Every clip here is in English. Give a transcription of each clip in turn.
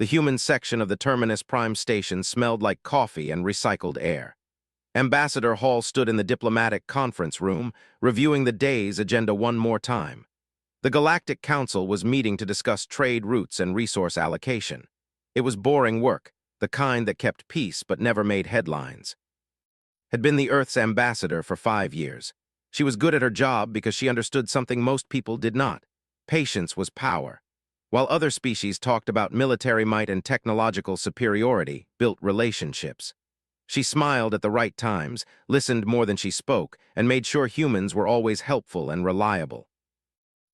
The human section of the Terminus Prime station smelled like coffee and recycled air. Ambassador Hall stood in the diplomatic conference room, reviewing the day's agenda one more time. The Galactic Council was meeting to discuss trade routes and resource allocation. It was boring work, the kind that kept peace but never made headlines. Had been the Earth's ambassador for 5 years. She was good at her job because she understood something most people did not. Patience was power. While other species talked about military might and technological superiority, built relationships. She smiled at the right times, listened more than she spoke, and made sure humans were always helpful and reliable.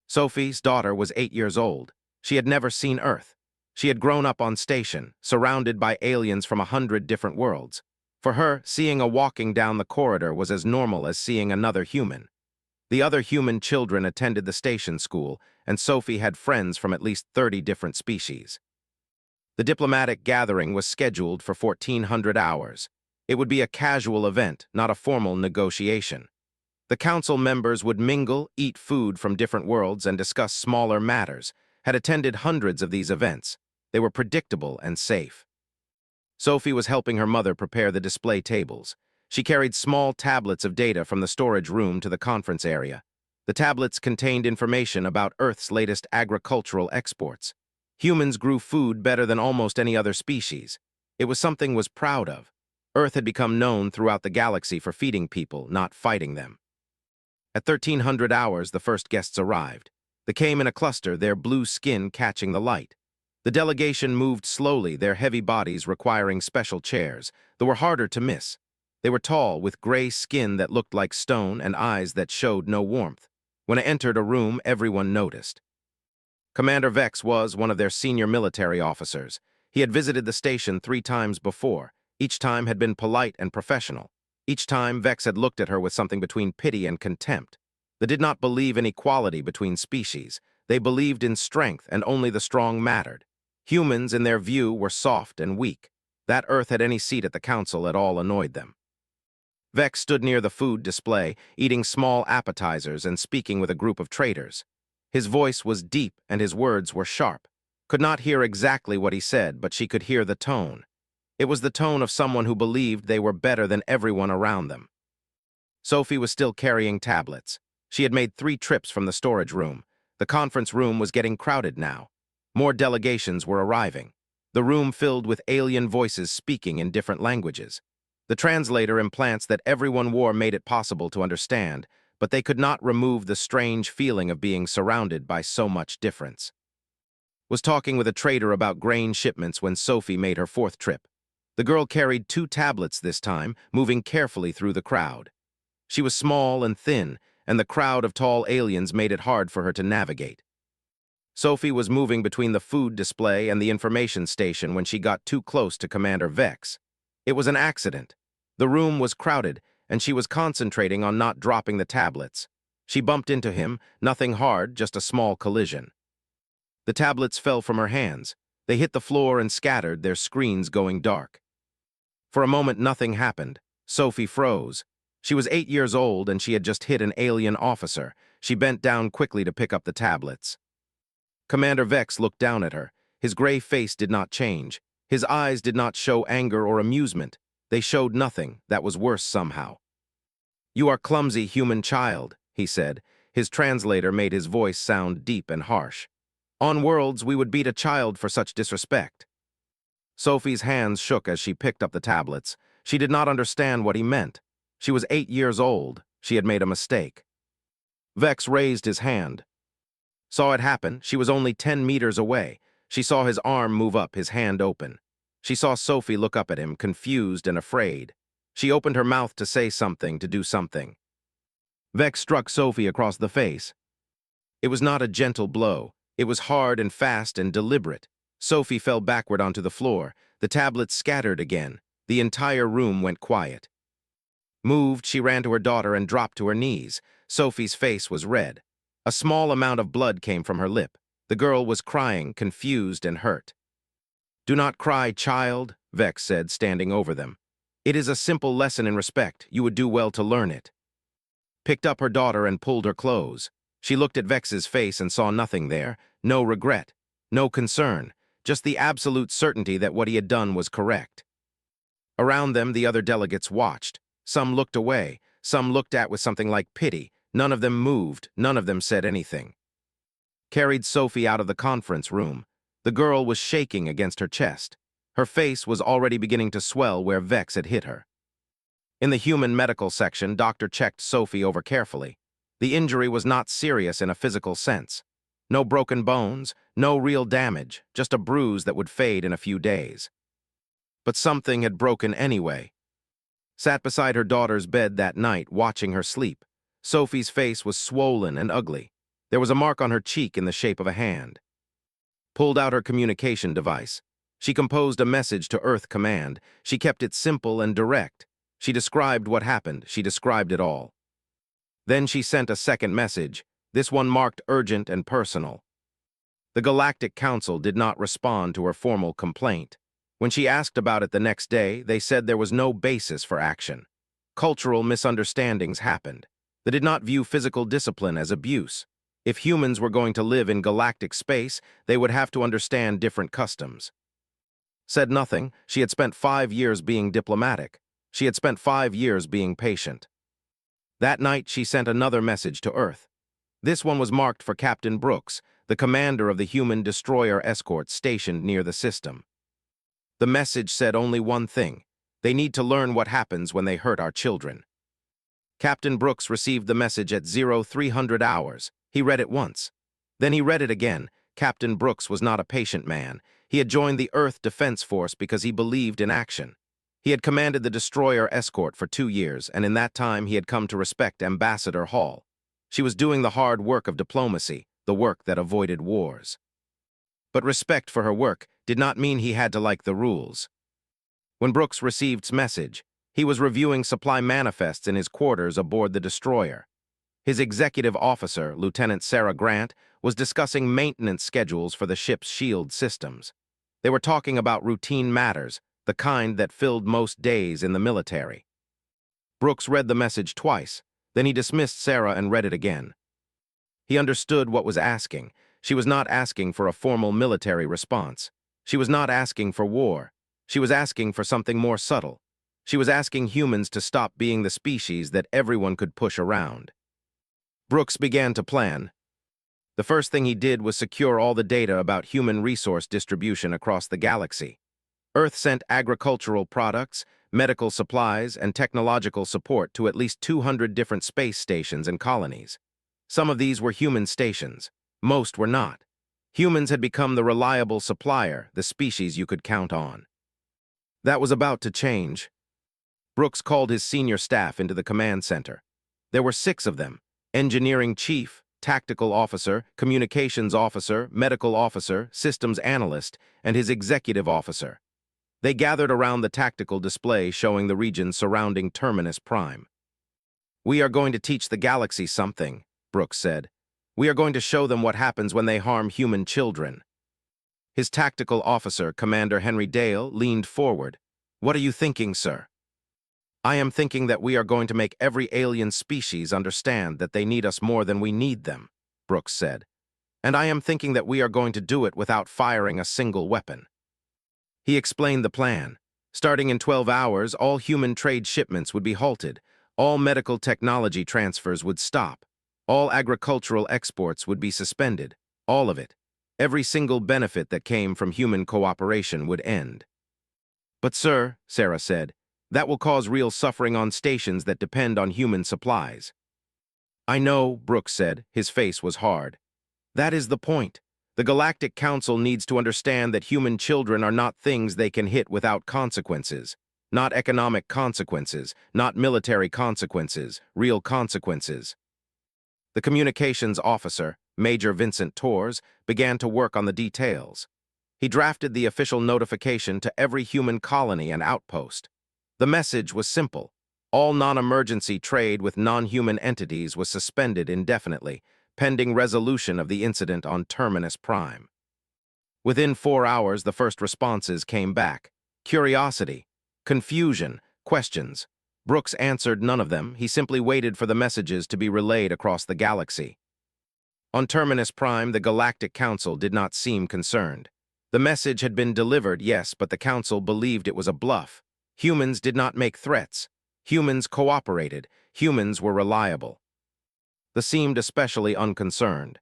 Sophie's daughter was 8 years old. She had never seen Earth. She had grown up on station, surrounded by aliens from 100 different worlds. For her, seeing a walking down the corridor was as normal as seeing another human. The other human children attended the station school, and Sophie had friends from at least 30 different species. The diplomatic gathering was scheduled for 1400 hours. It would be a casual event, not a formal negotiation. The council members would mingle, eat food from different worlds, and discuss smaller matters. Had attended hundreds of these events. They were predictable and safe. Sophie was helping her mother prepare the display tables. She carried small tablets of data from the storage room to the conference area. The tablets contained information about Earth's latest agricultural exports. Humans grew food better than almost any other species. It was something was proud of. Earth had become known throughout the galaxy for feeding people, not fighting them. At 1300 hours, the first guests arrived. They came in a cluster, their blue skin catching the light. The delegation moved slowly, their heavy bodies requiring special chairs, that were harder to miss. They were tall, with gray skin that looked like stone and eyes that showed no warmth. When I entered a room, everyone noticed. Commander Vex was one of their senior military officers. He had visited the station 3 times before. Each time had been polite and professional. Each time, Vex had looked at her with something between pity and contempt. They did not believe in equality between species. They believed in strength, and only the strong mattered. Humans, in their view, were soft and weak. That Earth had any seat at the council at all annoyed them. Vex stood near the food display, eating small appetizers and speaking with a group of traders. His voice was deep and his words were sharp. Could not hear exactly what he said, but she could hear the tone. It was the tone of someone who believed they were better than everyone around them. Sophie was still carrying tablets. She had made 3 trips from the storage room. The conference room was getting crowded now. More delegations were arriving. The room filled with alien voices speaking in different languages. The translator implants that everyone wore made it possible to understand, but they could not remove the strange feeling of being surrounded by so much difference. Was talking with a trader about grain shipments when Sophie made her 4th trip. The girl carried 2 tablets this time, moving carefully through the crowd. She was small and thin, and the crowd of tall aliens made it hard for her to navigate. Sophie was moving between the food display and the information station when she got too close to Commander Vex. It was an accident. The room was crowded, and she was concentrating on not dropping the tablets. She bumped into him, nothing hard, just a small collision. The tablets fell from her hands. They hit the floor and scattered, their screens going dark. For a moment, nothing happened. Sophie froze. She was 8 years old, and she had just hit an alien officer. She bent down quickly to pick up the tablets. Commander Vex looked down at her. His gray face did not change. His eyes did not show anger or amusement. They showed nothing. That was worse somehow. "You are clumsy, human child," he said. His translator made his voice sound deep and harsh. "On worlds, we would beat a child for such disrespect." Sophie's hands shook as she picked up the tablets. She did not understand what he meant. She was 8 years old. She had made a mistake. Vex raised his hand. Saw it happen. She was only 10 meters away. She saw his arm move up, his hand open. She saw Sophie look up at him, confused and afraid. She opened her mouth to say something, to do something. Vex struck Sophie across the face. It was not a gentle blow. It was hard and fast and deliberate. Sophie fell backward onto the floor. The tablets scattered again. The entire room went quiet. Moved, she ran to her daughter and dropped to her knees. Sophie's face was red. A small amount of blood came from her lip. The girl was crying, confused and hurt. "Do not cry, child," Vex said, standing over them. "It is a simple lesson in respect. You would do well to learn it." Picked up her daughter and pulled her close. She looked at Vex's face and saw nothing there, no regret, no concern, just the absolute certainty that what he had done was correct. Around them, the other delegates watched. Some looked away, some looked at with something like pity. None of them moved, none of them said anything. Carried Sophie out of the conference room. The girl was shaking against her chest. Her face was already beginning to swell where Vex had hit her. In the human medical section, Doctor checked Sophie over carefully. The injury was not serious in a physical sense. No broken bones, no real damage, just a bruise that would fade in a few days. But something had broken anyway. Sat beside her daughter's bed that night, watching her sleep. Sophie's face was swollen and ugly. There was a mark on her cheek in the shape of a hand. Pulled out her communication device. She composed a message to Earth Command. She kept it simple and direct. She described what happened. She described it all. Then she sent a second message, this one marked urgent and personal. The Galactic Council did not respond to her formal complaint. When she asked about it the next day, they said there was no basis for action. Cultural misunderstandings happened. They did not view physical discipline as abuse. If humans were going to live in galactic space, they would have to understand different customs. Said nothing. She had spent 5 years being diplomatic. She had spent 5 years being patient. That night, she sent another message to Earth. This one was marked for Captain Brooks, the commander of the human destroyer escort stationed near the system. The message said only one thing: they need to learn what happens when they hurt our children. Captain Brooks received the message at 0300 hours. He read it once. Then he read it again. Captain Brooks was not a patient man. He had joined the Earth Defense Force because he believed in action. He had commanded the destroyer escort for 2 years, and in that time he had come to respect Ambassador Hall. She was doing the hard work of diplomacy, the work that avoided wars. But respect for her work did not mean he had to like the rules. When Brooks received message, he was reviewing supply manifests in his quarters aboard the destroyer. His executive officer, Lieutenant Sarah Grant, was discussing maintenance schedules for the ship's shield systems. They were talking about routine matters, the kind that filled most days in the military. Brooks read the message twice, then he dismissed Sarah and read it again. He understood what was asking. She was not asking for a formal military response. She was not asking for war. She was asking for something more subtle. She was asking humans to stop being the species that everyone could push around. Brooks began to plan. The first thing he did was secure all the data about human resource distribution across the galaxy. Earth sent agricultural products, medical supplies, and technological support to at least 200 different space stations and colonies. Some of these were human stations. Most were not. Humans had become the reliable supplier, the species you could count on. That was about to change. Brooks called his senior staff into the command center. There were 6 of them: engineering chief, tactical officer, communications officer, medical officer, systems analyst, and his executive officer. They gathered around the tactical display showing the region surrounding Terminus Prime. "We are going to teach the galaxy something," Brooks said. "We are going to show them what happens when they harm human children." His tactical officer, Commander Henry Dale, leaned forward. "What are you thinking, sir?" "I am thinking that we are going to make every alien species understand that they need us more than we need them," Brooks said. "And I am thinking that we are going to do it without firing a single weapon." He explained the plan. Starting in 12 hours, all human trade shipments would be halted. All medical technology transfers would stop. All agricultural exports would be suspended. All of it. Every single benefit that came from human cooperation would end. "But sir," Sarah said, "that will cause real suffering on stations that depend on human supplies." "I know," Brooks said. His face was hard. "That is the point. The Galactic Council needs to understand that human children are not things they can hit without consequences. Not economic consequences, not military consequences, real consequences." The communications officer, Major Vincent Torres, began to work on the details. He drafted the official notification to every human colony and outpost. The message was simple. All non-emergency trade with non-human entities was suspended indefinitely, pending resolution of the incident on Terminus Prime. Within 4 hours, the first responses came back. Curiosity, confusion, questions. Brooks answered none of them. He simply waited for the messages to be relayed across the galaxy. On Terminus Prime, the Galactic Council did not seem concerned. The message had been delivered, yes, but the council believed it was a bluff. Humans did not make threats. Humans cooperated. Humans were reliable. They seemed especially unconcerned.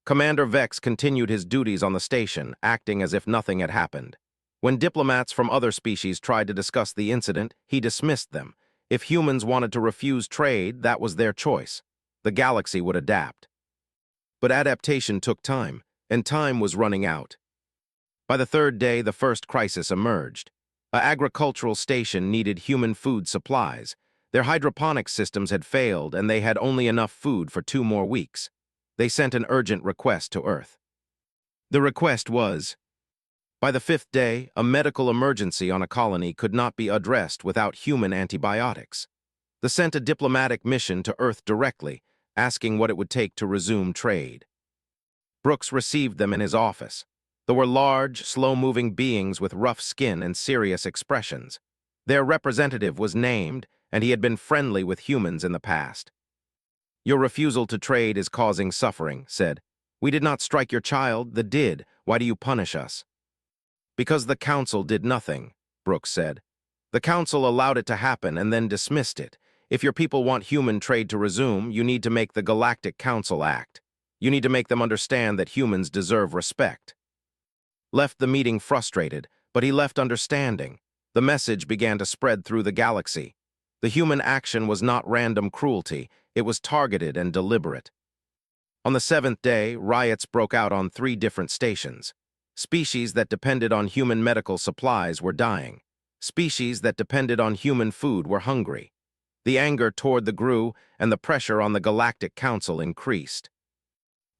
Commander Vex continued his duties on the station, acting as if nothing had happened. When diplomats from other species tried to discuss the incident, he dismissed them. If humans wanted to refuse trade, that was their choice. The galaxy would adapt. But adaptation took time, and time was running out. By the third day, the first crisis emerged. An agricultural station needed human food supplies. Their hydroponic systems had failed, and they had only enough food for 2 more weeks. They sent an urgent request to Earth. The request was, by the 5th day, a medical emergency on a colony could not be addressed without human antibiotics. They sent a diplomatic mission to Earth directly, asking what it would take to resume trade. Brooks received them in his office. They were large, slow-moving beings with rough skin and serious expressions. Their representative was named, and he had been friendly with humans in the past. Your refusal to trade is causing suffering, said. We did not strike your child, they did. Why do you punish us? Because the council did nothing, Brooks said. The council allowed it to happen and then dismissed it. If your people want human trade to resume, you need to make the Galactic Council act. You need to make them understand that humans deserve respect. Left the meeting frustrated, but he left understanding. The message began to spread through the galaxy. The human action was not random cruelty, it was targeted and deliberate. On the 7th day, riots broke out on 3 different stations. Species that depended on human medical supplies were dying. Species that depended on human food were hungry. The anger toward the grew, and the pressure on the Galactic Council increased.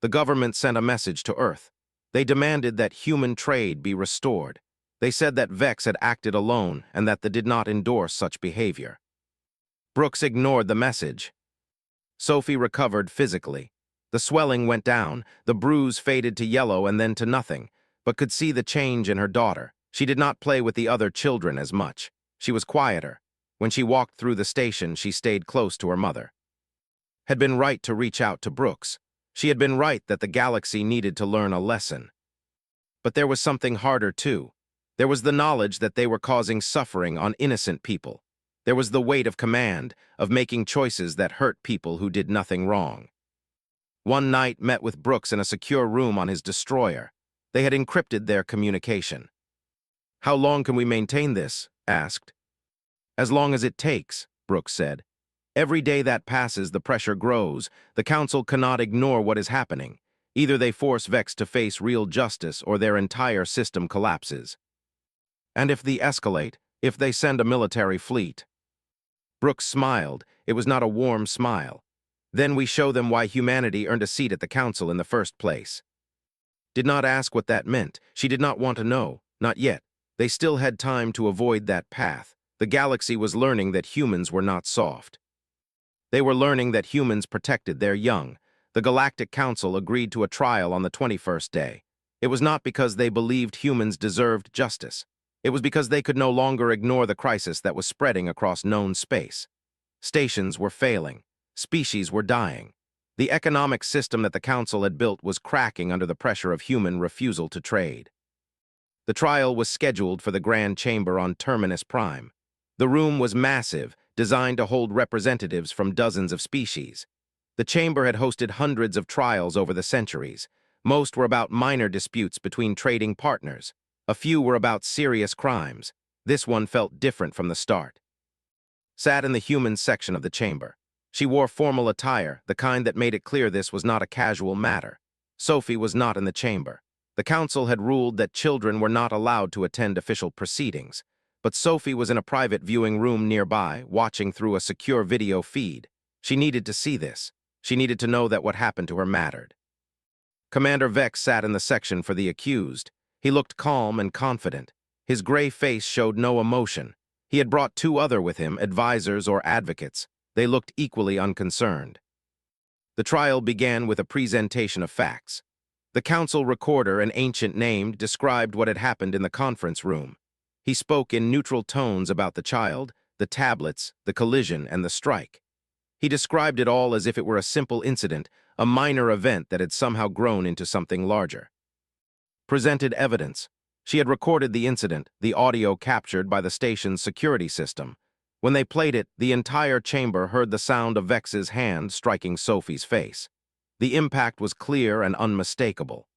The government sent a message to Earth. They demanded that human trade be restored. They said that Vex had acted alone and that they did not endorse such behavior. Brooks ignored the message. Sophie recovered physically. The swelling went down, the bruise faded to yellow and then to nothing, but could see the change in her daughter. She did not play with the other children as much. She was quieter. When she walked through the station, she stayed close to her mother. Had been right to reach out to Brooks. She had been right that the galaxy needed to learn a lesson. But there was something harder, too. There was the knowledge that they were causing suffering on innocent people. There was the weight of command, of making choices that hurt people who did nothing wrong. One night met with Brooks in a secure room on his destroyer. They had encrypted their communication. How long can we maintain this? Asked. As long as it takes, Brooks said. Every day that passes, the pressure grows. The council cannot ignore what is happening. Either they force Vex to face real justice or their entire system collapses. And if they escalate, if they send a military fleet? Brooks smiled. It was not a warm smile. Then we show them why humanity earned a seat at the council in the first place. Did not ask what that meant. She did not want to know. Not yet. They still had time to avoid that path. The galaxy was learning that humans were not soft. They were learning that humans protected their young. The Galactic Council agreed to a trial on the 21st day. It was not because they believed humans deserved justice. It was because they could no longer ignore the crisis that was spreading across known space. Stations were failing. Species were dying. The economic system that the Council had built was cracking under the pressure of human refusal to trade. The trial was scheduled for the Grand Chamber on Terminus Prime. The room was massive, designed to hold representatives from dozens of species. The chamber had hosted hundreds of trials over the centuries. Most were about minor disputes between trading partners. A few were about serious crimes. This one felt different from the start. Sat in the human section of the chamber. She wore formal attire, the kind that made it clear this was not a casual matter. Sophie was not in the chamber. The council had ruled that children were not allowed to attend official proceedings. But Sophie was in a private viewing room nearby, watching through a secure video feed. She needed to see this. She needed to know that what happened to her mattered. Commander Vex sat in the section for the accused. He looked calm and confident. His gray face showed no emotion. He had brought 2 other with him, advisors or advocates. They looked equally unconcerned. The trial began with a presentation of facts. The council recorder, an ancient name, described what had happened in the conference room. He spoke in neutral tones about the child, the tablets, the collision, and the strike. He described it all as if it were a simple incident, a minor event that had somehow grown into something larger. Presented evidence. She had recorded the incident, the audio captured by the station's security system. When they played it, the entire chamber heard the sound of Vex's hand striking Sophie's face. The impact was clear and unmistakable.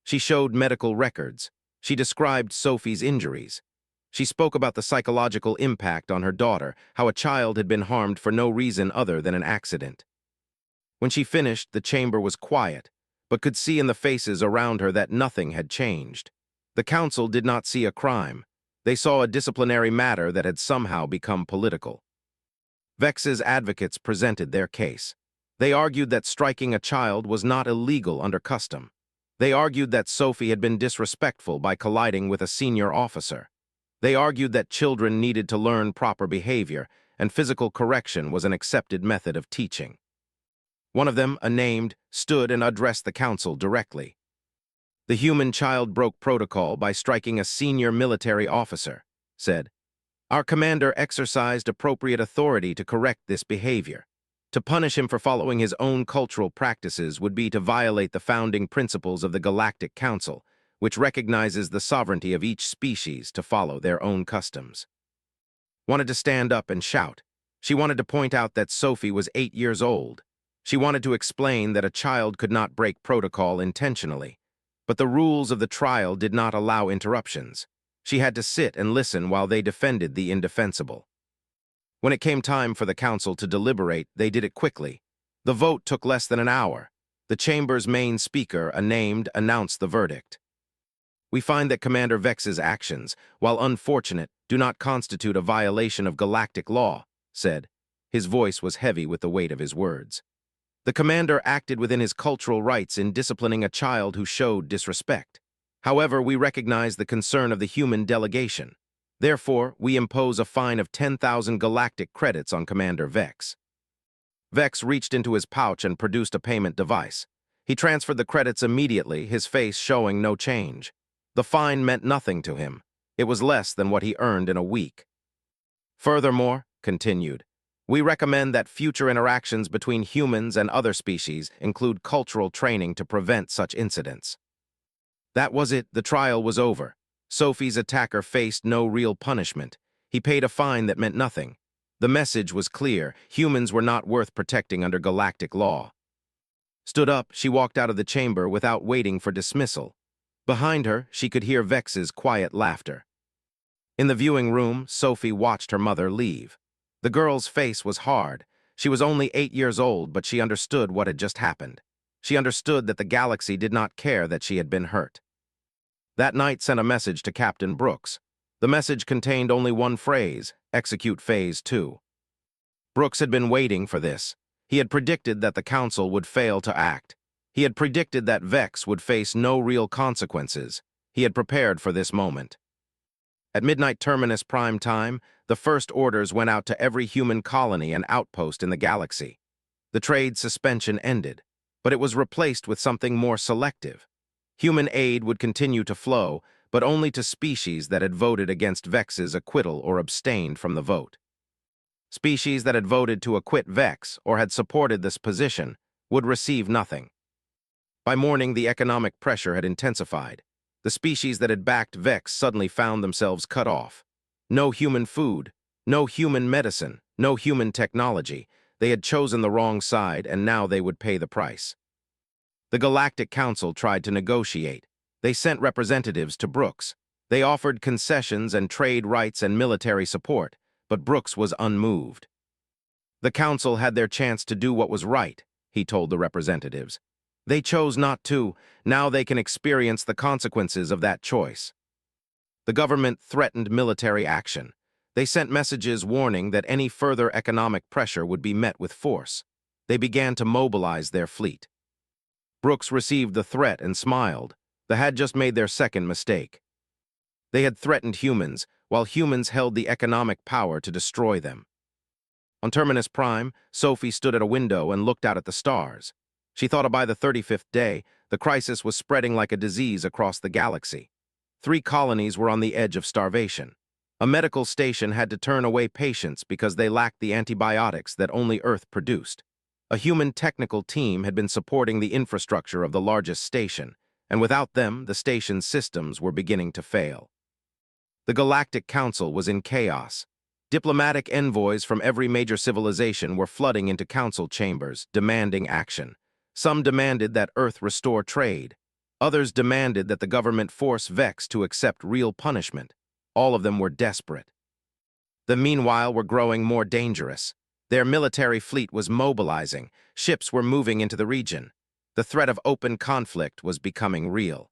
She showed medical records. She described Sophie's injuries. She spoke about the psychological impact on her daughter, how a child had been harmed for no reason other than an accident. When she finished, the chamber was quiet, but could see in the faces around her that nothing had changed. The council did not see a crime. They saw a disciplinary matter that had somehow become political. Vex's advocates presented their case. They argued that striking a child was not illegal under custom. They argued that Sophie had been disrespectful by colliding with a senior officer. They argued that children needed to learn proper behavior, and physical correction was an accepted method of teaching. One of them, unnamed, stood and addressed the council directly. "The human child broke protocol by striking a senior military officer," said. "Our commander exercised appropriate authority to correct this behavior. To punish him for following his own cultural practices would be to violate the founding principles of the Galactic Council, which recognizes the sovereignty of each species to follow their own customs." Wanted to stand up and shout. She wanted to point out that Sophie was 8 years old. She wanted to explain that a child could not break protocol intentionally. But the rules of the trial did not allow interruptions. She had to sit and listen while they defended the indefensible. When it came time for the council to deliberate, they did it quickly. The vote took less than an hour. The chamber's main speaker, unnamed, announced the verdict. "We find that Commander Vex's actions, while unfortunate, do not constitute a violation of galactic law," said. His voice was heavy with the weight of his words. "The commander acted within his cultural rights in disciplining a child who showed disrespect. However, we recognize the concern of the human delegation. Therefore, we impose a fine of 10,000 galactic credits on Commander Vex." Vex reached into his pouch and produced a payment device. He transferred the credits immediately, his face showing no change. The fine meant nothing to him. It was less than what he earned in a week. "Furthermore," continued, "we recommend that future interactions between humans and other species include cultural training to prevent such incidents." That was it. The trial was over. Sophie's attacker faced no real punishment. He paid a fine that meant nothing. The message was clear. Humans were not worth protecting under galactic law. Stood up, she walked out of the chamber without waiting for dismissal. Behind her, she could hear Vex's quiet laughter. In the viewing room, Sophie watched her mother leave. The girl's face was hard. She was only 8 years old, but she understood what had just happened. She understood that the galaxy did not care that she had been hurt. That night sent a message to Captain Brooks. The message contained only one phrase: execute Phase 2. Brooks had been waiting for this. He had predicted that the Council would fail to act. He had predicted that Vex would face no real consequences. He had prepared for this moment. At midnight Terminus Prime Time, the first orders went out to every human colony and outpost in the galaxy. The trade suspension ended, but it was replaced with something more selective. Human aid would continue to flow, but only to species that had voted against Vex's acquittal or abstained from the vote. Species that had voted to acquit Vex or had supported this position would receive nothing. By morning, the economic pressure had intensified. The species that had backed Vex suddenly found themselves cut off. No human food, no human medicine, no human technology. They had chosen the wrong side, and now they would pay the price. The Galactic Council tried to negotiate. They sent representatives to Brooks. They offered concessions and trade rights and military support, but Brooks was unmoved. The Council had their chance to do what was right, he told the representatives. They chose not to. Now they can experience the consequences of that choice. The government threatened military action. They sent messages warning that any further economic pressure would be met with force. They began to mobilize their fleet. Brooks received the threat and smiled. They had just made their second mistake. They had threatened humans, while humans held the economic power to destroy them. On Terminus Prime, Sophie stood at a window and looked out at the stars. She thought by the 35th day, the crisis was spreading like a disease across the galaxy. 3 colonies were on the edge of starvation. A medical station had to turn away patients because they lacked the antibiotics that only Earth produced. A human technical team had been supporting the infrastructure of the largest station. and without them, the station's systems were beginning to fail. The Galactic Council was in chaos. Diplomatic envoys from every major civilization were flooding into council chambers, demanding action. Some demanded that Earth restore trade. Others demanded that the government force Vex to accept real punishment. All of them were desperate. The meanwhile were growing more dangerous. Their military fleet was mobilizing. Ships were moving into the region. The threat of open conflict was becoming real.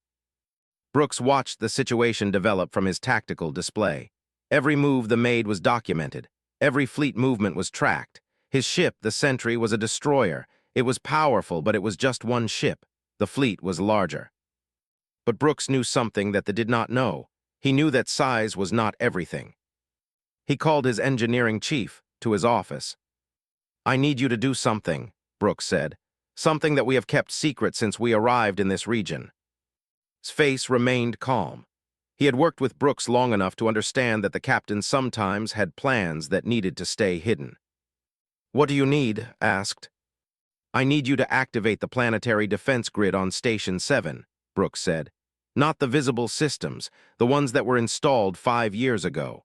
Brooks watched the situation develop from his tactical display. Every move the made was documented. Every fleet movement was tracked. His ship, the Sentry, was a destroyer. It was powerful, but it was just one ship. The fleet was larger. But Brooks knew something that they did not know. He knew that size was not everything. He called his engineering chief to his office. "I need you to do something," Brooks said. "Something that we have kept secret since we arrived in this region." His face remained calm. He had worked with Brooks long enough to understand that the captain sometimes had plans that needed to stay hidden. "What do you need?" asked. "I need you to activate the planetary defense grid on Station 7, Brooks said. "Not the visible systems, the ones that were installed 5 years ago."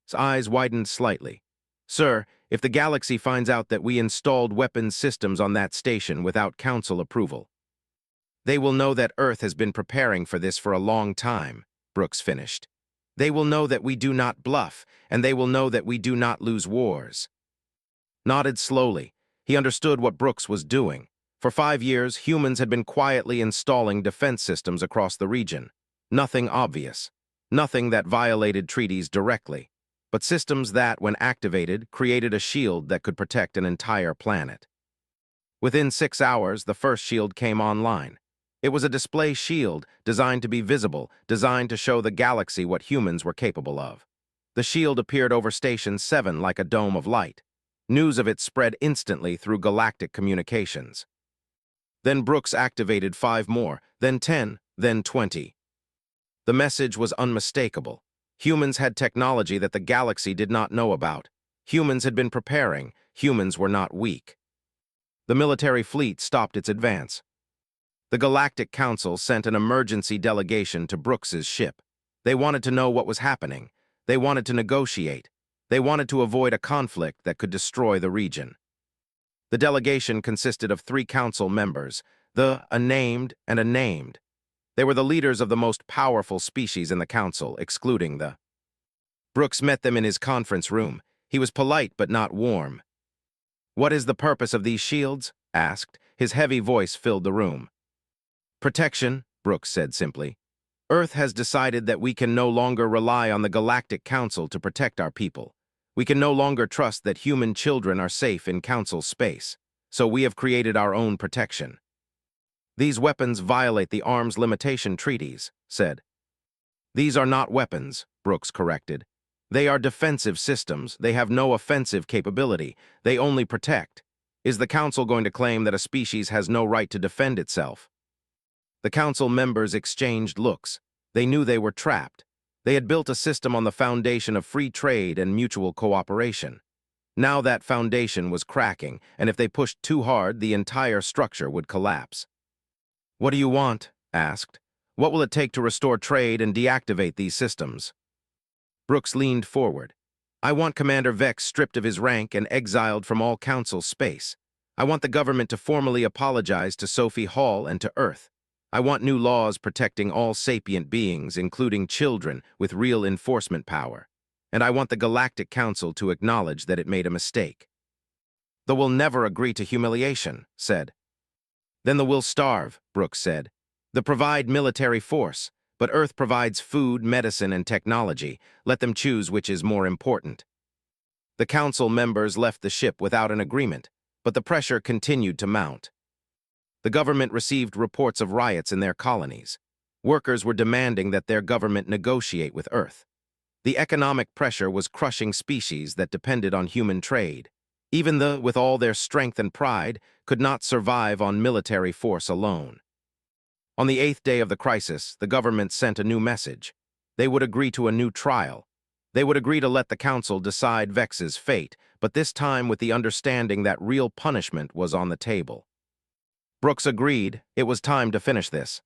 His eyes widened slightly. "Sir, if the galaxy finds out that we installed weapons systems on that station without council approval, they will know that Earth has been preparing for this for a long time," Brooks finished. "They will know that we do not bluff, and they will know that we do not lose wars." Nodded slowly. He understood what Brooks was doing. For 5 years, humans had been quietly installing defense systems across the region. Nothing obvious. Nothing that violated treaties directly. But systems that, when activated, created a shield that could protect an entire planet. Within 6 hours, the first shield came online. It was a display shield designed to be visible, designed to show the galaxy what humans were capable of. The shield appeared over Station 7 like a dome of light. News of it spread instantly through galactic communications. Then Brooks activated 5 more, then 10, then 20. The message was unmistakable. Humans had technology that the galaxy did not know about. Humans had been preparing. Humans were not weak. The military fleet stopped its advance. The Galactic Council sent an emergency delegation to Brooks's ship. They wanted to know what was happening. They wanted to negotiate. They wanted to avoid a conflict that could destroy the region. The delegation consisted of 3 council members, the unnamed and unnamed. They were the leaders of the most powerful species in the council, excluding the. Brooks met them in his conference room. He was polite but not warm. "What is the purpose of these shields?" asked. His heavy voice filled the room. "Protection," Brooks said simply. "Earth has decided that we can no longer rely on the Galactic Council to protect our people. We can no longer trust that human children are safe in Council space, so we have created our own protection." "These weapons violate the arms limitation treaties," said. "These are not weapons," Brooks corrected. "They are defensive systems. They have no offensive capability. They only protect. Is the Council going to claim that a species has no right to defend itself?" The Council members exchanged looks. They knew they were trapped. They had built a system on the foundation of free trade and mutual cooperation. Now that foundation was cracking, and if they pushed too hard, the entire structure would collapse. "What do you want?" asked. "What will it take to restore trade and deactivate these systems?" Brooks leaned forward. "I want Commander Vex stripped of his rank and exiled from all Council space. I want the government to formally apologize to Sophie Hall and to Earth. I want new laws protecting all sapient beings, including children, with real enforcement power. And I want the Galactic Council to acknowledge that it made a mistake." "The will never agree to humiliation," said. "Then the will starve," Brooks said. "The provide military force, but Earth provides food, medicine, and technology. Let them choose which is more important." The Council members left the ship without an agreement, but the pressure continued to mount. The government received reports of riots in their colonies. Workers were demanding that their government negotiate with Earth. The economic pressure was crushing species that depended on human trade. Even the, with all their strength and pride, could not survive on military force alone. On the 8th day of the crisis, the government sent a new message. They would agree to a new trial. They would agree to let the Council decide Vex's fate, but this time with the understanding that real punishment was on the table. Brooks agreed. It was time to finish this.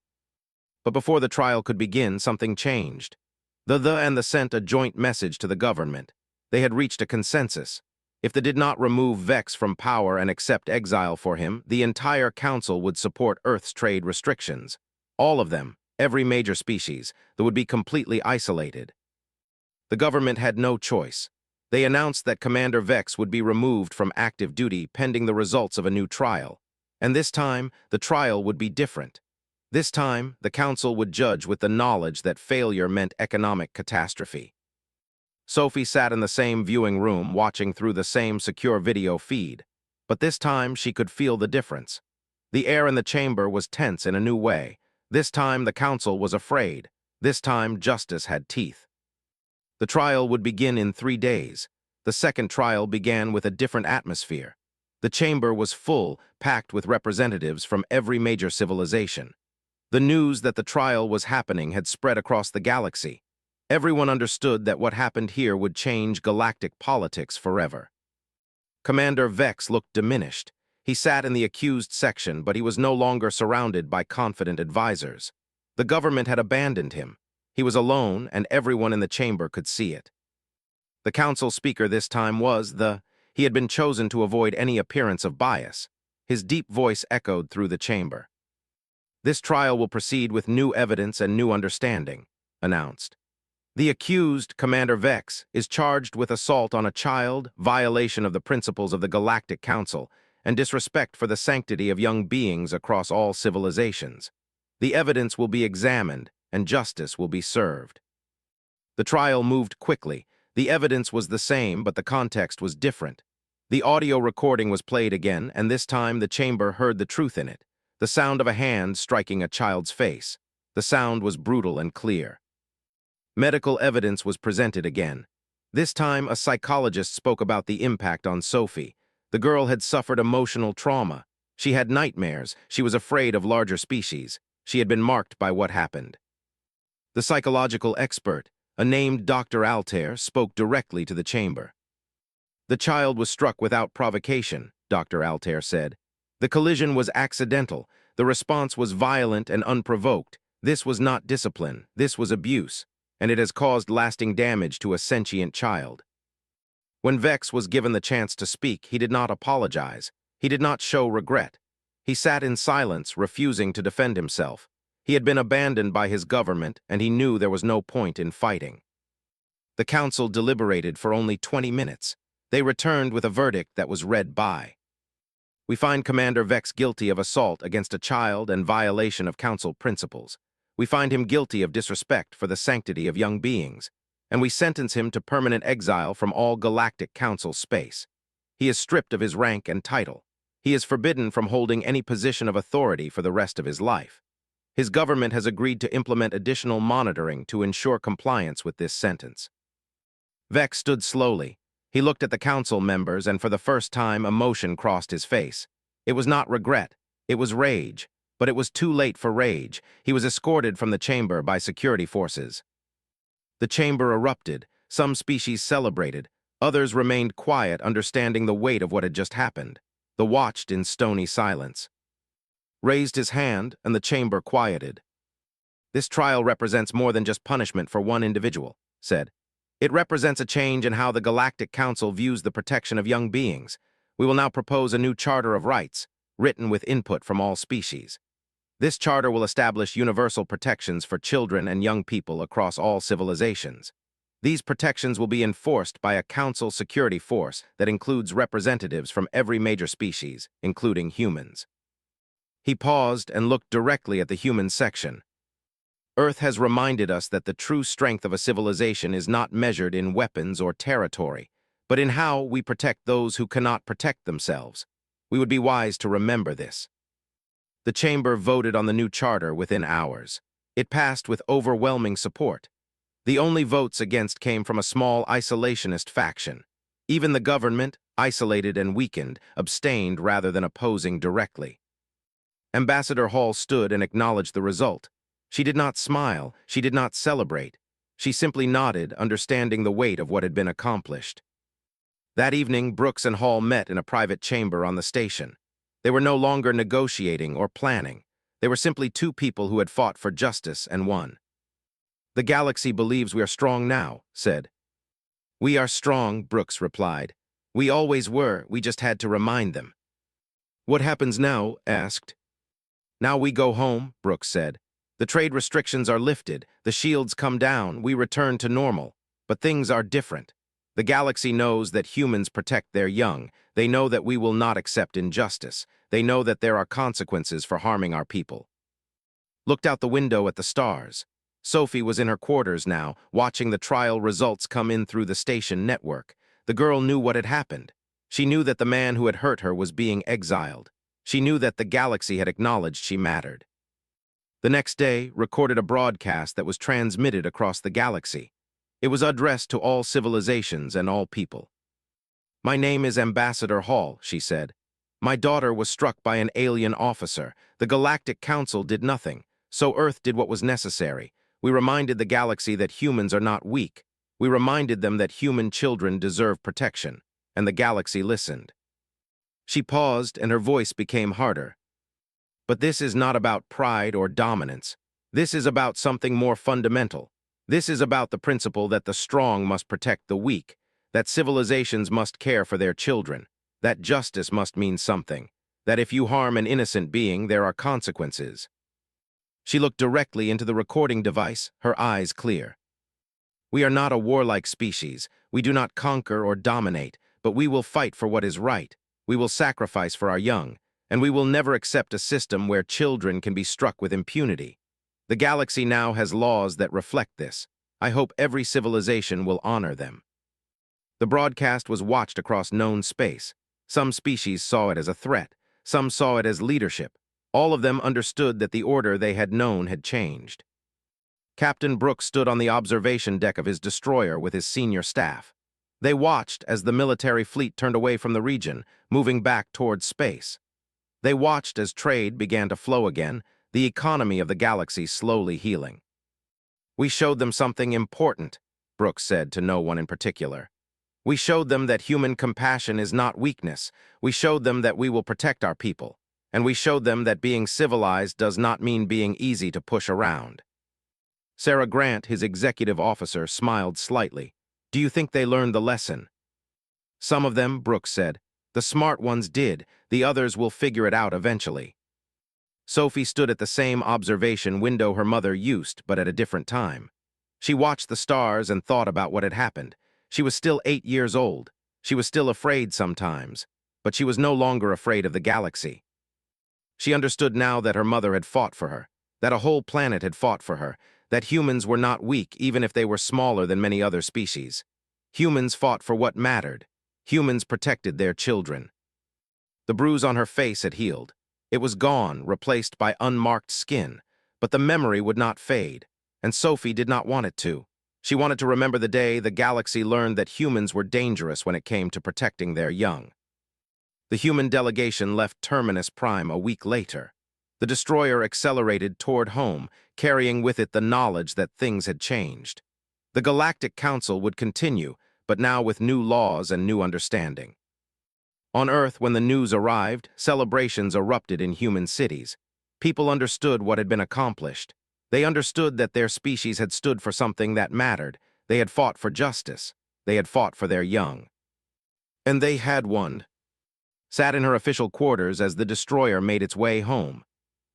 But before the trial could begin, something changed. The and the sent a joint message to the government. They had reached a consensus. If they did not remove Vex from power and accept exile for him, the entire council would support Earth's trade restrictions. All of them, every major species, that would be completely isolated. The government had no choice. They announced that Commander Vex would be removed from active duty pending the results of a new trial. And this time, the trial would be different. This time, the council would judge with the knowledge that failure meant economic catastrophe. Sophie sat in the same viewing room, watching through the same secure video feed. But this time, she could feel the difference. The air in the chamber was tense in a new way. This time, the council was afraid. This time, justice had teeth. The trial would begin in 3 days. The second trial began with a different atmosphere. The chamber was full, packed with representatives from every major civilization. The news that the trial was happening had spread across the galaxy. Everyone understood that what happened here would change galactic politics forever. Commander Vex looked diminished. He sat in the accused section, but he was no longer surrounded by confident advisors. The government had abandoned him. He was alone, and everyone in the chamber could see it. The council speaker this time was he had been chosen to avoid any appearance of bias. His deep voice echoed through the chamber. "This trial will proceed with new evidence and new understanding," announced. "The accused, Commander Vex, is charged with assault on a child, violation of the principles of the Galactic Council, and disrespect for the sanctity of young beings across all civilizations. The evidence will be examined, and justice will be served." The trial moved quickly. The evidence was the same, but the context was different. The audio recording was played again, and this time the chamber heard the truth in it. The sound of a hand striking a child's face. The sound was brutal and clear. Medical evidence was presented again. This time, a psychologist spoke about the impact on Sophie. The girl had suffered emotional trauma. She had nightmares. She was afraid of larger species. She had been marked by what happened. The psychological expert, a named Dr. Altair, spoke directly to the chamber. "The child was struck without provocation," Dr. Altair said. "The collision was accidental. The response was violent and unprovoked. This was not discipline. This was abuse, and it has caused lasting damage to a sentient child." When Vex was given the chance to speak, he did not apologize. He did not show regret. He sat in silence, refusing to defend himself. He had been abandoned by his government, and he knew there was no point in fighting. The council deliberated for only 20 minutes. They returned with a verdict that was read by. "We find Commander Vex guilty of assault against a child and violation of council principles. We find him guilty of disrespect for the sanctity of young beings, and we sentence him to permanent exile from all Galactic Council space. He is stripped of his rank and title. He is forbidden from holding any position of authority for the rest of his life. His government has agreed to implement additional monitoring to ensure compliance with this sentence." Vex stood slowly. He looked at the council members, and for the first time, emotion crossed his face. It was not regret. It was rage. But it was too late for rage. He was escorted from the chamber by security forces. The chamber erupted. Some species celebrated. Others remained quiet, understanding the weight of what had just happened. They watched in stony silence. Raised his hand, and the chamber quieted. "This trial represents more than just punishment for one individual," said. "It represents a change in how the Galactic Council views the protection of young beings. We will now propose a new Charter of Rights, written with input from all species. This charter will establish universal protections for children and young people across all civilizations. These protections will be enforced by a council security force that includes representatives from every major species, including humans." He paused and looked directly at the human section. "Earth has reminded us that the true strength of a civilization is not measured in weapons or territory, but in how we protect those who cannot protect themselves. We would be wise to remember this." The chamber voted on the new charter within hours. It passed with overwhelming support. The only votes against came from a small isolationist faction. Even the government, isolated and weakened, abstained rather than opposing directly. Ambassador Hall stood and acknowledged the result. She did not smile, she did not celebrate. She simply nodded, understanding the weight of what had been accomplished. That evening, Brooks and Hall met in a private chamber on the station. They were no longer negotiating or planning. They were simply two people who had fought for justice and won. "The galaxy believes we are strong now," said. "We are strong," Brooks replied. "We always were, we just had to remind them." "What happens now?" asked. "Now we go home," Brooks said. "The trade restrictions are lifted, the shields come down, we return to normal. But things are different. The galaxy knows that humans protect their young. They know that we will not accept injustice. They know that there are consequences for harming our people." Looked out the window at the stars. Sophie was in her quarters now, watching the trial results come in through the station network. The girl knew what had happened. She knew that the man who had hurt her was being exiled. She knew that the galaxy had acknowledged she mattered. The next day recorded a broadcast that was transmitted across the galaxy. It was addressed to all civilizations and all people. "My name is Ambassador Hall," she said. "My daughter was struck by an alien officer. The Galactic Council did nothing, so Earth did what was necessary. We reminded the galaxy that humans are not weak. We reminded them that human children deserve protection, and the galaxy listened." She paused, and her voice became harder. "But this is not about pride or dominance. This is about something more fundamental. This is about the principle that the strong must protect the weak, that civilizations must care for their children, that justice must mean something, that if you harm an innocent being, there are consequences." She looked directly into the recording device, her eyes clear. "We are not a warlike species. We do not conquer or dominate, but we will fight for what is right. We will sacrifice for our young, and we will never accept a system where children can be struck with impunity. The galaxy now has laws that reflect this. I hope every civilization will honor them." The broadcast was watched across known space. Some species saw it as a threat. Some saw it as leadership. All of them understood that the order they had known had changed. Captain Brooks stood on the observation deck of his destroyer with his senior staff. They watched as the military fleet turned away from the region, moving back towards space. They watched as trade began to flow again, the economy of the galaxy slowly healing. "We showed them something important," Brooks said to no one in particular. "We showed them that human compassion is not weakness. We showed them that we will protect our people. And we showed them that being civilized does not mean being easy to push around." Sarah Grant, his executive officer, smiled slightly. "Do you think they learned the lesson?" "Some of them," Brooks said. "The smart ones did. The others will figure it out eventually." Sophie stood at the same observation window her mother used, but at a different time. She watched the stars and thought about what had happened. She was still 8 years old. She was still afraid sometimes, but she was no longer afraid of the galaxy. She understood now that her mother had fought for her, that a whole planet had fought for her, that humans were not weak even if they were smaller than many other species. Humans fought for what mattered. Humans protected their children. The bruise on her face had healed. It was gone, replaced by unmarked skin, but the memory would not fade, and Sophie did not want it to. She wanted to remember the day the galaxy learned that humans were dangerous when it came to protecting their young. The human delegation left Terminus Prime a week later. The destroyer accelerated toward home, carrying with it the knowledge that things had changed. The Galactic Council would continue, but now with new laws and new understanding. On Earth, when the news arrived, celebrations erupted in human cities. People understood what had been accomplished. They understood that their species had stood for something that mattered. They had fought for justice. They had fought for their young. And they had won. Sat in her official quarters as the destroyer made its way home.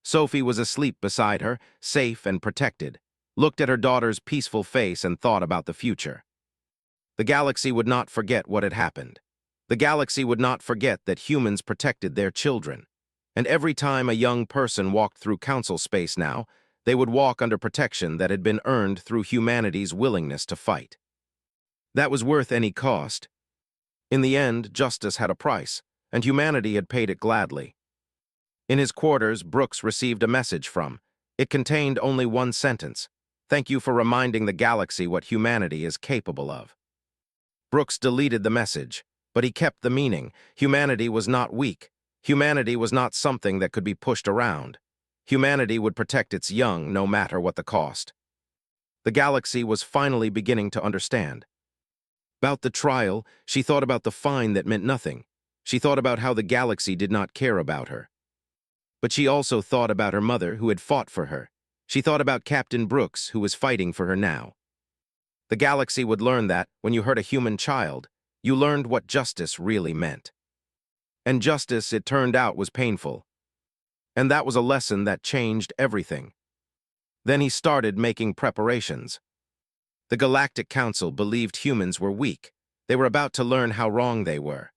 Sophie was asleep beside her, safe and protected, looked at her daughter's peaceful face and thought about the future. The galaxy would not forget what had happened. The galaxy would not forget that humans protected their children. And every time a young person walked through council space now, they would walk under protection that had been earned through humanity's willingness to fight. That was worth any cost. In the end, justice had a price, and humanity had paid it gladly. In his quarters, Brooks received a message from. It contained only one sentence. "Thank you for reminding the galaxy what humanity is capable of." Brooks deleted the message, but he kept the meaning. Humanity was not weak. Humanity was not something that could be pushed around. Humanity would protect its young no matter what the cost. The galaxy was finally beginning to understand. About the trial, she thought about the fine that meant nothing. She thought about how the galaxy did not care about her. But she also thought about her mother, who had fought for her. She thought about Captain Brooks, who was fighting for her now. The galaxy would learn that, when you hurt a human child, you learned what justice really meant. And justice, it turned out, was painful. And that was a lesson that changed everything. Then he started making preparations. The Galactic Council believed humans were weak. They were about to learn how wrong they were.